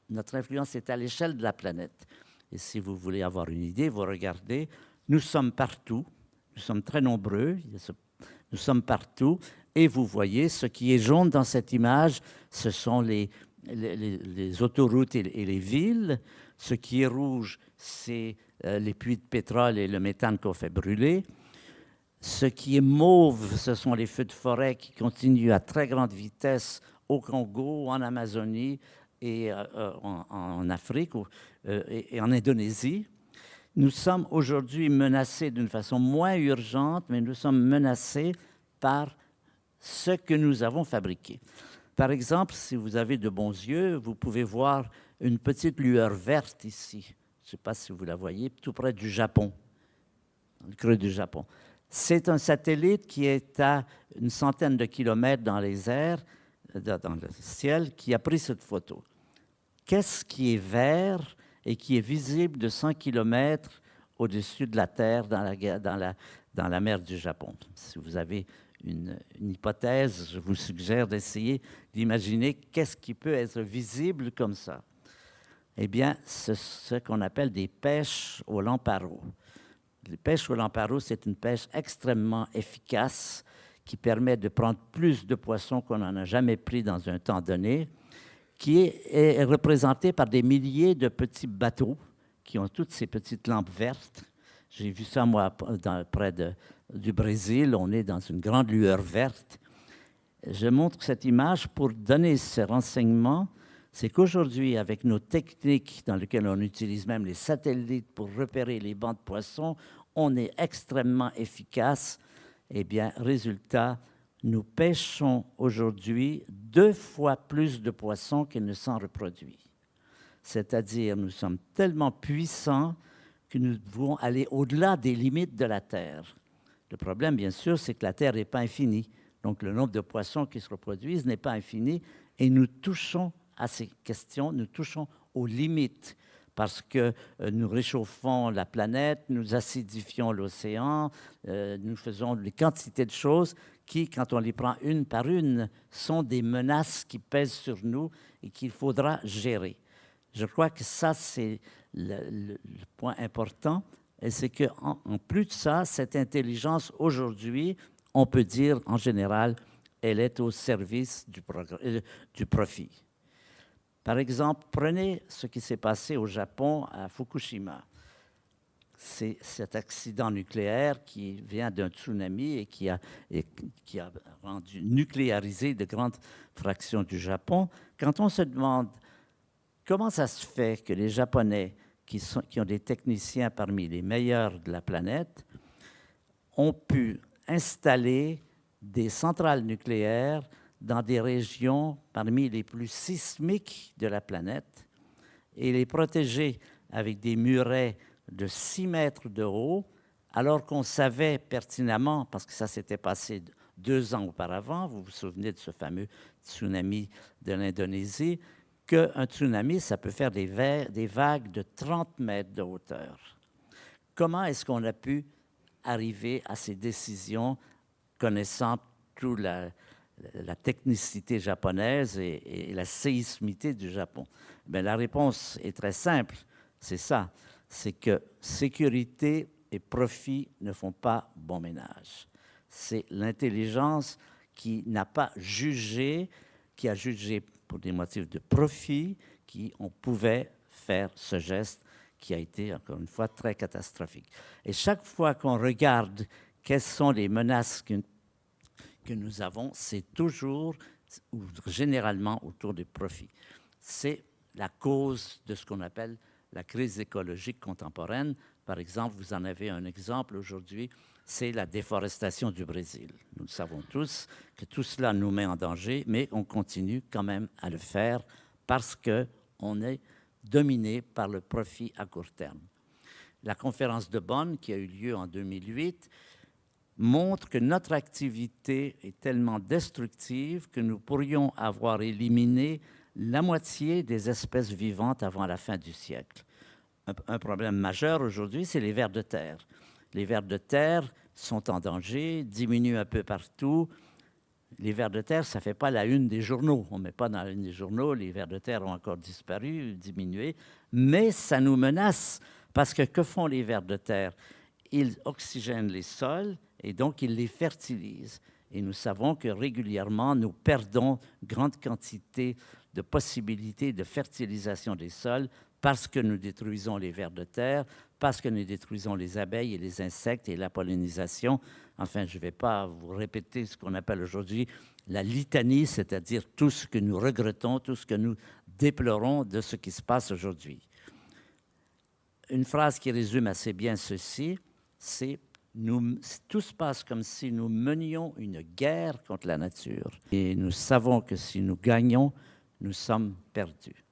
notre influence est à l'échelle de la planète. Et si vous voulez avoir une idée, vous regardez, nous sommes partout, nous sommes très nombreux, nous sommes partout, et vous voyez ce qui est jaune dans cette image, ce sont les autoroutes et les villes. Ce qui est rouge, c'est les puits de pétrole et le méthane qu'on fait brûler. Ce qui est mauve, ce sont les feux de forêt qui continuent à très grande vitesse au Congo, en Amazonie et en Afrique et en Indonésie. Nous sommes aujourd'hui menacés d'une façon moins urgente, mais nous sommes menacés par ce que nous avons fabriqué. Par exemple, si vous avez de bons yeux, vous pouvez voir une petite lueur verte ici. Je ne sais pas si vous la voyez, tout près du Japon, dans le creux du Japon. C'est un satellite qui est à une centaine de kilomètres dans les airs, dans le ciel, qui a pris cette photo. Qu'est-ce qui est vert et qui est visible de 100 kilomètres au-dessus de la Terre dans la mer du Japon? Si vous avez une hypothèse, je vous suggère d'essayer d'imaginer qu'est-ce qui peut être visible comme ça. Eh bien, c'est ce qu'on appelle des pêches au lamparo. Les pêches au lamparo, c'est une pêche extrêmement efficace qui permet de prendre plus de poissons qu'on n'en a jamais pris dans un temps donné, qui est représentée par des milliers de petits bateaux qui ont toutes ces petites lampes vertes. J'ai vu ça, moi, près du Brésil. On est dans une grande lueur verte. Je montre cette image pour donner ce renseignement. C'est qu'aujourd'hui, avec nos techniques dans lesquelles on utilise même les satellites pour repérer les bancs de poissons, on est extrêmement efficace. Eh bien, résultat, nous pêchons aujourd'hui 2 fois plus de poissons qu'il ne s'en reproduit. C'est-à-dire, nous sommes tellement puissants que nous devons aller au-delà des limites de la Terre. Le problème, bien sûr, c'est que la Terre n'est pas infinie. Donc, le nombre de poissons qui se reproduisent n'est pas infini et nous touchons à ces questions, nous touchons aux limites parce que nous réchauffons la planète, nous acidifions l'océan, nous faisons des quantités de choses qui, quand on les prend une par une, sont des menaces qui pèsent sur nous et qu'il faudra gérer. Je crois que ça, c'est le point important. Et c'est qu'en plus de ça, cette intelligence, aujourd'hui, on peut dire, en général, elle est au service du profit. Par exemple, prenez ce qui s'est passé au Japon à Fukushima. C'est cet accident nucléaire qui vient d'un tsunami et qui a rendu nucléarisé de grandes fractions du Japon. Quand on se demande comment ça se fait que les Japonais, qui ont des techniciens parmi les meilleurs de la planète, ont pu installer des centrales nucléaires dans des régions parmi les plus sismiques de la planète et les protéger avec des murets de 6 mètres de haut, alors qu'on savait pertinemment, parce que ça s'était passé 2 ans auparavant, vous vous souvenez de ce fameux tsunami de l'Indonésie, qu'un tsunami, ça peut faire des vagues de 30 mètres de hauteur. Comment est-ce qu'on a pu arriver à ces décisions, connaissant toute la technicité japonaise et la séismité du Japon? Bien, la réponse est très simple, c'est ça, c'est que sécurité et profit ne font pas bon ménage. C'est l'intelligence qui n'a pas jugé, qui a jugé pour des motifs de profit, qu'on pouvait faire ce geste qui a été, encore une fois, très catastrophique. Et chaque fois qu'on regarde quelles sont les menaces que nous avons, c'est toujours ou généralement autour du profit. C'est la cause de ce qu'on appelle la crise écologique contemporaine. Par exemple, vous en avez un exemple aujourd'hui, c'est la déforestation du Brésil. Nous savons tous que tout cela nous met en danger, mais on continue quand même à le faire parce qu'on est dominé par le profit à court terme. La conférence de Bonn, qui a eu lieu en 2008, montre que notre activité est tellement destructive que nous pourrions avoir éliminé la moitié des espèces vivantes avant la fin du siècle. Un problème majeur aujourd'hui, c'est les vers de terre. Les vers de terre sont en danger, diminuent un peu partout. les vers de terre, ça ne fait pas la une des journaux. On ne met pas dans la une des journaux, les vers de terre ont encore disparu, diminué, mais ça nous menace parce que font les vers de terre? Ils oxygènent les sols et donc ils les fertilisent. Et nous savons que régulièrement, nous perdons grande quantité de possibilités de fertilisation des sols parce que nous détruisons les vers de terre, parce que nous détruisons les abeilles et les insectes et la pollinisation. Enfin, je ne vais pas vous répéter ce qu'on appelle aujourd'hui la litanie, c'est-à-dire tout ce que nous regrettons, tout ce que nous déplorons de ce qui se passe aujourd'hui. Une phrase qui résume assez bien ceci, c'est tout se passe comme si nous menions une guerre contre la nature. Et nous savons que si nous gagnons, nous sommes perdus.